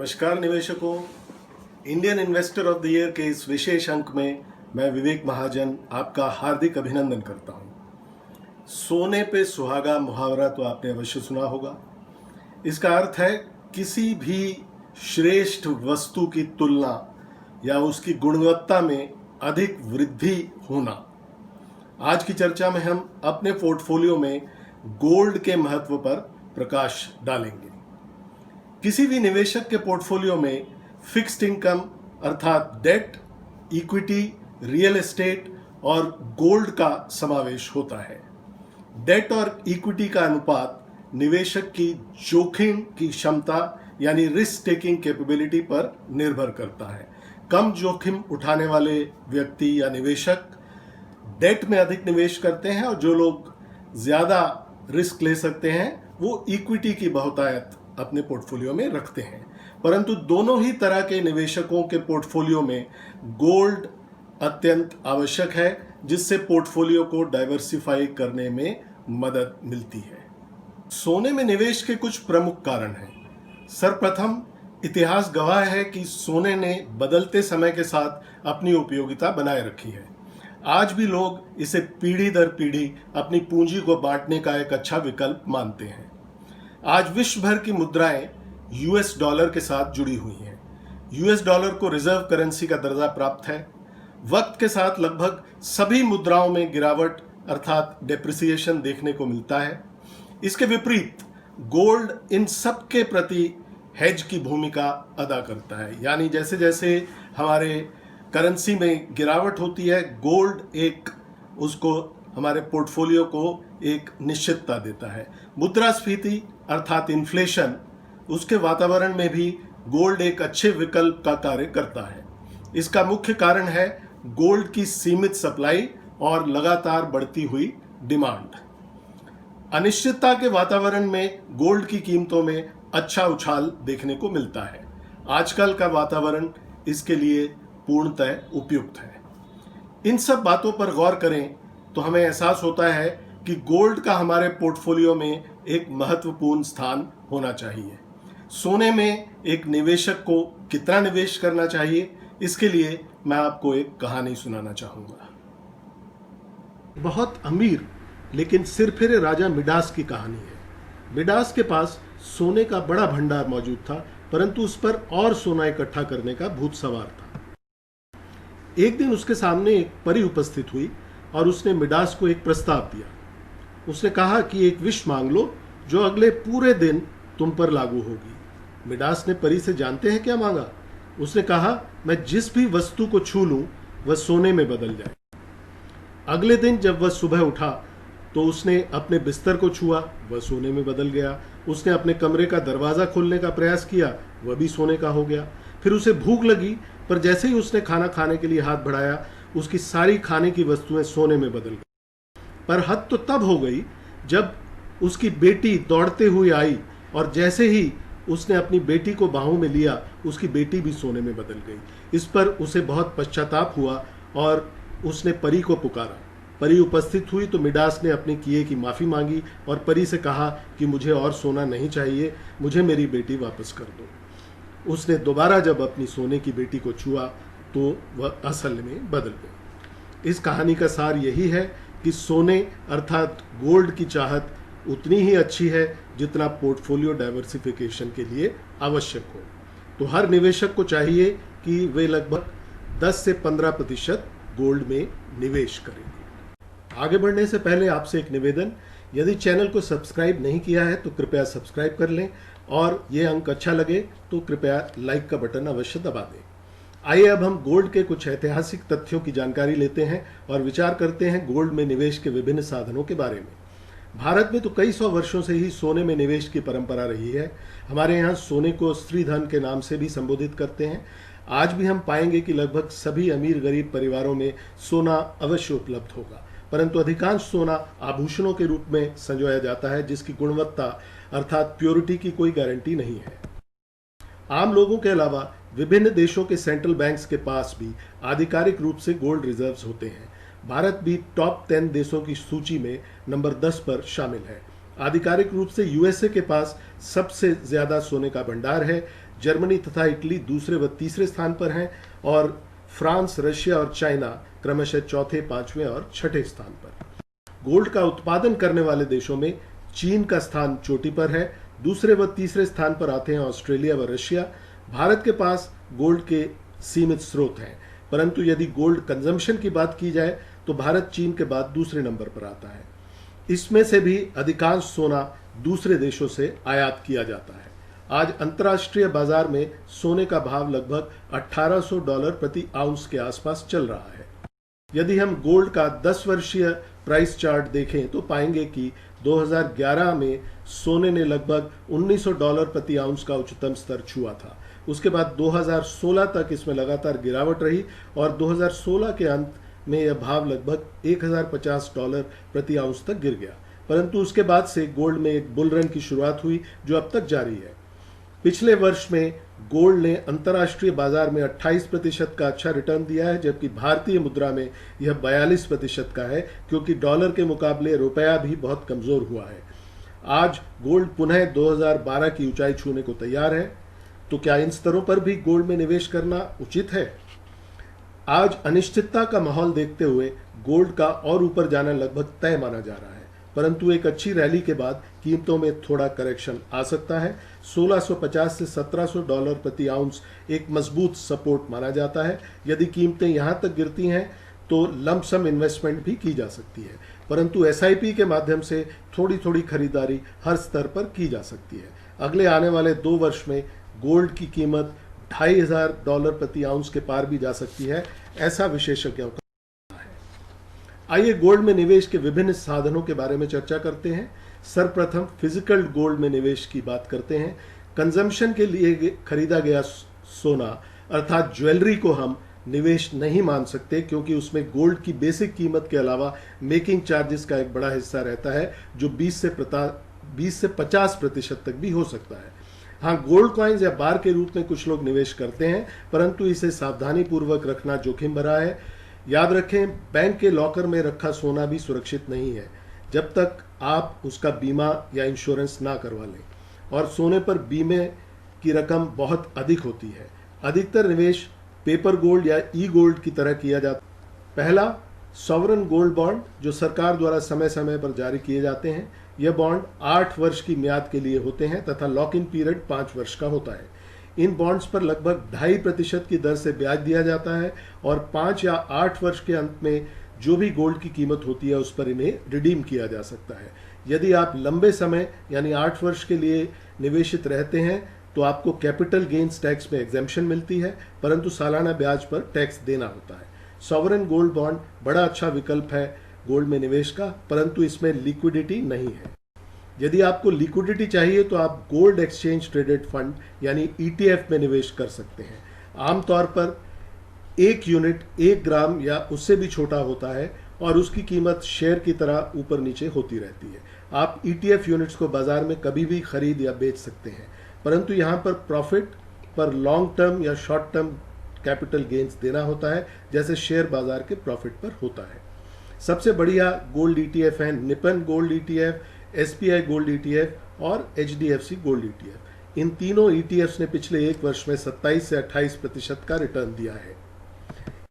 नमस्कार निवेशकों, Indian investor of the year के इस विशेष अंक में मैं विवेक महाजन आपका हार्दिक अभिनंदन करता हूं। सोने पे सुहागा मुहावरा तो आपने अवश्य सुना होगा। इसका अर्थ है किसी भी श्रेष्ठ वस्तु की तुलना या उसकी गुणवत्ता में अधिक वृद्धि होना। आज की चर्चा में हम अपने पोर्टफोलियो में गोल्ड के महत्व पर प्रकाश डालेंगे। किसी भी निवेशक के पोर्टफोलियो में फिक्स्ड इनकम अर्थात डेट, इक्विटी, रियल एस्टेट और गोल्ड का समावेश होता है। डेट और इक्विटी का अनुपात निवेशक की जोखिम की क्षमता यानी रिस्क टेकिंग कैपेबिलिटी पर निर्भर करता है। कम जोखिम उठाने वाले व्यक्ति या निवेशक डेट में अधिक निवेश करते हैं और जो लोग ज्यादा रिस्क ले सकते हैं वो इक्विटी की बहुतायत अपने पोर्टफोलियो में रखते हैं। परंतु दोनों ही तरह के निवेशकों के पोर्टफोलियो में गोल्ड अत्यंत आवश्यक है, जिससे पोर्टफोलियो को डाइवर्सिफाई करने में मदद मिलती है। सोने में निवेश के कुछ प्रमुख कारण हैं। सर्वप्रथम, इतिहास गवाह है कि सोने ने बदलते समय के साथ अपनी उपयोगिता बनाए रखी है। आज भी लोग इसे पीढ़ी दर पीढ़ी अपनी पूंजी को बांटने का एक अच्छा विकल्प मानते हैं। आज विश्व भर की मुद्राएं यूएस डॉलर के साथ जुड़ी हुई हैं। यूएस डॉलर को रिजर्व करेंसी का दर्जा प्राप्त है। वक्त के साथ लगभग सभी मुद्राओं में गिरावट अर्थात डेप्रिसिएशन देखने को मिलता है। इसके विपरीत गोल्ड इन सब के प्रति हेज की भूमिका अदा करता है, यानी जैसे जैसे हमारे करेंसी में गिरावट होती है, गोल्ड एक उसको हमारे पोर्टफोलियो को एक निश्चितता देता है। मुद्रास्फीति अर्थात इन्फ्लेशन, उसके वातावरण में भी गोल्ड एक अच्छे विकल्प का कार्य करता है। इसका मुख्य कारण है गोल्ड की सीमित सप्लाई और लगातार बढ़ती हुई डिमांड। अनिश्चितता के वातावरण में गोल्ड की कीमतों में अच्छा उछाल देखने को मिलता है। आजकल का वातावरण इसके लिए पूर्णतः उपयुक्त है। इन सब बातों पर गौर करें तो हमें एहसास होता है कि गोल्ड का हमारे पोर्टफोलियो में एक महत्वपूर्ण स्थान होना चाहिए। सोने में एक निवेशक को कितना निवेश करना चाहिए, इसके लिए मैं आपको एक कहानी सुनाना चाहूंगा। बहुत अमीर लेकिन सिरफिरे राजा मिडास की कहानी है। मिडास के पास सोने का बड़ा भंडार मौजूद था, परंतु उस पर और सोना इकट्ठा करने का भूत सवार था। एक दिन उसके सामने एक परी उपस्थित हुई और उसने मिडास को एक प्रस्ताव दिया। उसने कहा कि एक विश मांग लो जो अगले पूरे दिन तुम पर लागू होगी। मिडास ने परी से जानते हैं क्या मांगा? उसने कहा, मैं जिस भी वस्तु को छू लूं वह सोने में बदल जाए। अगले दिन जब वह सुबह उठा तो उसने अपने बिस्तर को छुआ, वह सोने में बदल गया। उसने अपने कमरे का दरवाजा खोलने का प्रयास किया, वह भी सोने का हो गया। फिर उसे भूख लगी, पर जैसे ही उसने खाना खाने के लिए हाथ बढ़ाया, उसकी सारी खाने की वस्तुएं सोने में बदल गई। पर हद तो तब हो गई जब उसकी बेटी दौड़ते हुए आई और जैसे ही उसने अपनी बेटी को बाहों में लिया, उसकी बेटी भी सोने में बदल गई। इस पर उसे बहुत पश्चाताप हुआ और उसने परी को पुकारा। परी उपस्थित हुई तो मिडास ने अपने किए की माफी मांगी और परी से कहा कि मुझे और सोना नहीं चाहिए, मुझे मेरी बेटी वापस कर दो। उसने दोबारा जब अपनी सोने की बेटी को छुआ तो वह असल में बदल गई। इस कहानी का सार यही है कि सोने अर्थात गोल्ड की चाहत उतनी ही अच्छी है जितना पोर्टफोलियो डाइवर्सिफिकेशन के लिए आवश्यक हो। तो हर निवेशक को चाहिए कि वे लगभग 10 से 15% गोल्ड में निवेश करें। आगे बढ़ने से पहले आपसे एक निवेदन, यदि चैनल को सब्सक्राइब नहीं किया है तो कृपया सब्सक्राइब कर लें और ये अंक अच्छा लगे तो कृपया लाइक का बटन अवश्य दबा दें। आइए अब हम गोल्ड के कुछ ऐतिहासिक तथ्यों की जानकारी लेते हैं और विचार करते हैं गोल्ड में निवेश के विभिन्न साधनों के बारे में। भारत में तो कई सौ वर्षों से ही सोने में निवेश की परंपरा रही है। हमारे यहाँ सोने को स्त्री धन के नाम से भी संबोधित करते हैं। आज भी हम पाएंगे कि लगभग सभी अमीर गरीब परिवारों में सोना अवश्य उपलब्ध होगा, परंतु अधिकांश सोना आभूषणों के रूप में संजोया जाता है, जिसकी गुणवत्ता अर्थात प्योरिटी की कोई गारंटी नहीं है। आम लोगों के अलावा विभिन्न देशों के सेंट्रल बैंक्स के पास भी आधिकारिक रूप से गोल्ड रिजर्व्स होते हैं। भारत भी टॉप 10 देशों की सूची में नंबर 10 पर शामिल है। आधिकारिक रूप से यूएसए के पास सबसे ज्यादा सोने का भंडार है, जर्मनी तथा इटली दूसरे व तीसरे स्थान पर हैं और फ्रांस, रशिया और चाइना क्रमशः चौथे, पांचवें और छठे स्थान पर। गोल्ड का उत्पादन करने वाले देशों में चीन का स्थान चोटी पर है। दूसरे व तीसरे स्थान पर आते हैं ऑस्ट्रेलिया व रशिया। भारत के पास गोल्ड के सीमित स्रोत हैं, परंतु यदि गोल्ड कंजम्पशन की बात की जाए तो भारत चीन के बाद दूसरे नंबर पर आता है। इसमें से भी अधिकांश सोना दूसरे देशों से आयात किया जाता है। आज अंतर्राष्ट्रीय बाजार में सोने का भाव लगभग $1800 प्रति आउंस के आसपास चल रहा है। यदि हम गोल्ड का 10 वर्षीय प्राइस चार्ट देखें तो पाएंगे कि 2011 में सोने ने लगभग $1900 प्रति आउंस का उच्चतम स्तर छुआ था। उसके बाद 2016 तक इसमें लगातार गिरावट रही और 2016 के अंत में यह भाव लगभग $1050 प्रति आउंस तक गिर गया, परंतु उसके बाद से गोल्ड में एक बुल रन की शुरुआत हुई जो अब तक जारी है। पिछले वर्ष में गोल्ड ने अंतर्राष्ट्रीय बाजार में 28% का अच्छा रिटर्न दिया है, जबकि भारतीय मुद्रा में यह 42% का है, क्योंकि डॉलर के मुकाबले रुपया भी बहुत कमजोर हुआ है। आज गोल्ड पुनः 2012 की ऊंचाई छूने को तैयार है, तो क्या इन स्तरों पर भी गोल्ड में निवेश करना उचित है? आज अनिश्चितता का माहौल देखते हुए गोल्ड का और ऊपर जाना लगभग तय माना जा रहा है, परंतु एक अच्छी रैली के बाद कीमतों में थोड़ा करेक्शन आ सकता है। $1650 से $1700 प्रति आउंस एक मजबूत सपोर्ट माना जाता है। यदि कीमतें यहां तक गिरती हैं तो लमसम इन्वेस्टमेंट भी की जा सकती है, परंतु SIP के माध्यम से थोड़ी थोड़ी खरीदारी हर स्तर पर की जा सकती है। अगले आने वाले 2 वर्ष में गोल्ड की कीमत $2500 प्रति आउंस के पार भी जा सकती है, ऐसा विशेषज्ञों का कहना है। आइए गोल्ड में निवेश के विभिन्न साधनों के बारे में चर्चा करते हैं। सर्वप्रथम फिजिकल गोल्ड में निवेश की बात करते हैं। कंजम्पशन के लिए खरीदा गया सोना अर्थात ज्वेलरी को हम निवेश नहीं मान सकते, क्योंकि उसमें गोल्ड की बेसिक कीमत के अलावा मेकिंग चार्जेस का एक बड़ा हिस्सा रहता है जो 20 से 50% तक भी हो सकता है। हाँ, गोल्ड कॉइन्स या बार के रूप में कुछ लोग निवेश करते हैं, परंतु इसे सावधानी पूर्वक रखना जोखिम भरा है। याद रखें, बैंक के लॉकर में रखा सोना भी सुरक्षित नहीं है जब तक आप उसका बीमा या इंश्योरेंस ना करवा लें, और सोने पर बीमे की रकम बहुत अधिक होती है। अधिकतर निवेश पेपर गोल्ड या ई गोल्ड की तरह किया जाता है। पहला, सॉवरन गोल्ड बॉन्ड, जो सरकार द्वारा समय समय पर जारी किए जाते हैं। यह बॉन्ड 8 वर्ष की म्याद के लिए होते हैं तथा लॉक इन पीरियड 5 वर्ष का होता है। इन बॉन्ड्स पर लगभग 2.5% की दर से ब्याज दिया जाता है और 5 या 8 वर्ष के अंत में जो भी गोल्ड की कीमत होती है उस पर इन्हें रिडीम किया जा सकता है। यदि आप लंबे समय यानी 8 वर्ष के लिए निवेशित रहते हैं तो आपको कैपिटल गेन्स टैक्स में एग्जेम्पशन मिलती है, परंतु सालाना ब्याज पर टैक्स देना होता है। सॉवरेन गोल्ड बॉन्ड बड़ा अच्छा विकल्प है गोल्ड में निवेश का, परंतु इसमें लिक्विडिटी नहीं है। यदि आपको लिक्विडिटी चाहिए तो आप गोल्ड एक्सचेंज ट्रेडेड फंड यानी ETF में निवेश कर सकते हैं। आमतौर पर 1 यूनिट 1 ग्राम या उससे भी छोटा होता है और उसकी कीमत शेयर की तरह ऊपर नीचे होती रहती है। आप ETF यूनिट्स को बाजार में कभी भी खरीद या बेच सकते हैं, परंतु यहाँ पर प्रॉफिट पर लॉन्ग टर्म या शॉर्ट टर्म कैपिटल गेन्स देना होता है, जैसे शेयर बाजार के प्रॉफिट पर होता है। सबसे बढ़िया गोल्ड ETF है Nippon gold ETF, SBI gold ETF और HDFC गोल्ड ETF। इन तीनों ETFs ने पिछले 1 वर्ष में 27 से 28% का रिटर्न दिया है।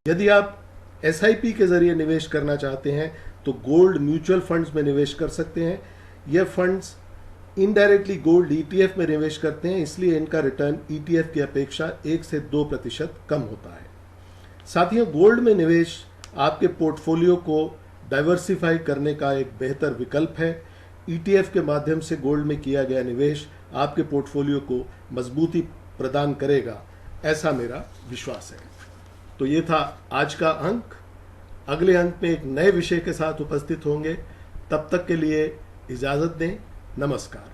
यदि आप SIP के जरिए निवेश करना चाहते हैं तो गोल्ड म्यूचुअल फंड्स में निवेश कर सकते हैं। यह फंड्स इनडायरेक्टली गोल्ड ETF में निवेश करते हैं, इसलिए इनका रिटर्न ETF की अपेक्षा 1 से 2% कम होता है। साथियों, गोल्ड में निवेश आपके पोर्टफोलियो को डाइवर्सिफाई करने का एक बेहतर विकल्प है। ETF के माध्यम से गोल्ड में किया गया निवेश आपके पोर्टफोलियो को मजबूती प्रदान करेगा, ऐसा मेरा विश्वास है। तो ये था आज का अंक। अगले अंक में एक नए विषय के साथ उपस्थित होंगे। तब तक के लिए इजाजत दें। नमस्कार।